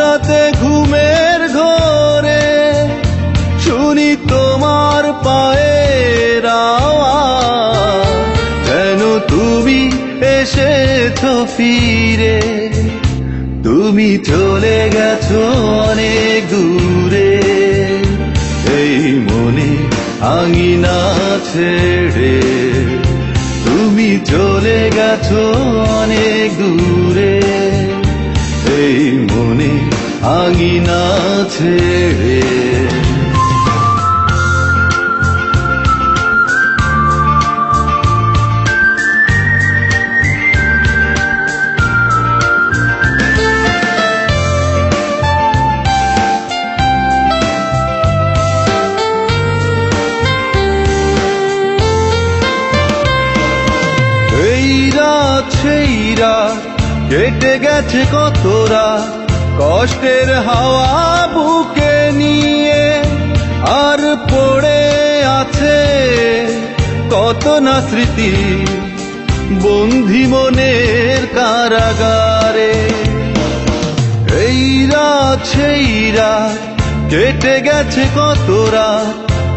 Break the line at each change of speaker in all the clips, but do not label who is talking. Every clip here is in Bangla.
মাঝরাতে ঘুমের ঘোরে শুনি তোমার পায়ের আওয়াজ, যেন তুমি এসেছো ফিরে। তুমি চলে গেছো অনেক দূরে, এই মনে আঙিনা ছেড়ে। তুমি চলে গেছো অনেক দূরে, এই মনে আঙিনা ছেড়ে। সেই রাত কেটে গেছে কত রাত, কষ্টের হাওয়া বুকে নিয়ে। আর পড়ে আছে কত না স্মৃতি বন্দি মনের কারাগারে। এই রাত সেই রাত কেটে গেছে কত রাত,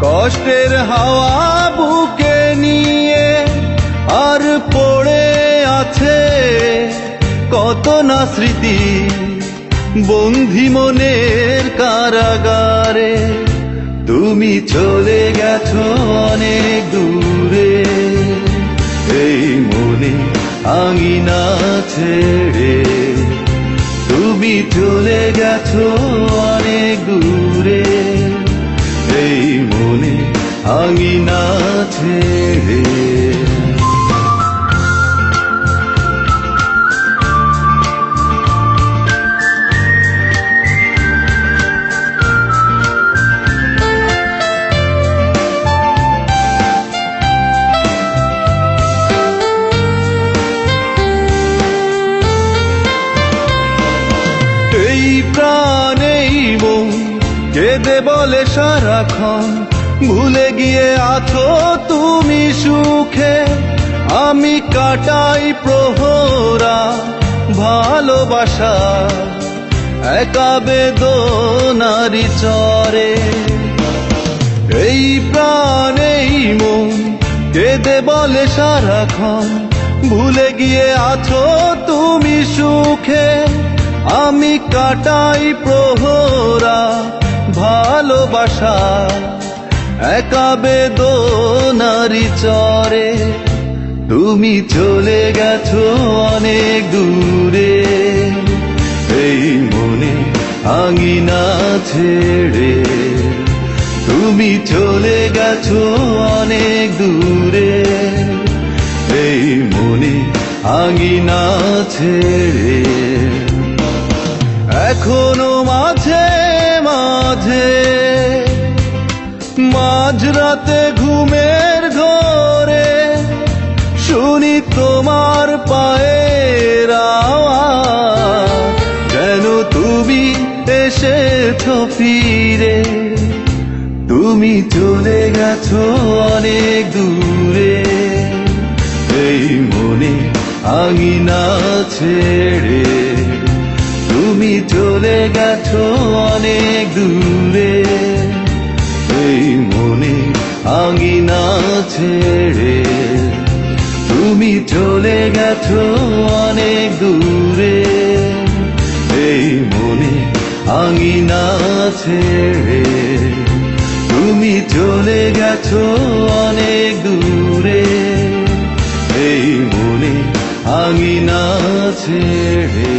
কষ্টের হাওয়া বুকে নিয়ে। আর পড়ে আছে কত না স্মৃতি বন্দি মনের কারাগারে। তুমি চলে গেছো অনেক দূরে, এই মনে আঙিনা ছেড়ে। তুমি চলে গেছো অনেক দূরে, এই মনে আঙিনা ছেড়ে। এই প্রাণেই মন কেঁদে বলে সারাক্ষণ, ভুলে গিয়ে আছো তুমি সুখে। আমি কাটাই প্রহরা ভালোবাসা একা বেদনারি চরে। এই প্রাণেই মন কেঁদে বলে সারাক্ষণ, ভুলে গিয়ে আছো তুমি সুখে। আমি কাটাই প্রহরা ভালোবাসা একা বেদনারি চরে। তুমি চলে গেছো অনেক দূরে, এই মনে আঙিনা ছেড়ে। তুমি চলে গেছো অনেক দূরে, এই মনে আঙিনা ছেড়ে। এখনো মাঝে মাঝে মাঝরাতে ঘুমের ঘোরে শুনি তোমার পায়ের আওয়াজ, যেন তুমি এসেছো ফিরে। তুমি চলে গেছো অনেক দূরে, এই মনে আঙিনা ছেড়ে। তুমি চলে গেছো অনেক দূরে, এই মনে আঙিনা ছেড়ে। তুমি চলে গেছো অনেক দূরে, এই মনে আঙিনা ছেড়ে। তুমি চলে গেছো অনেক দূরে, এই মনে আঙিনা ছেড়ে।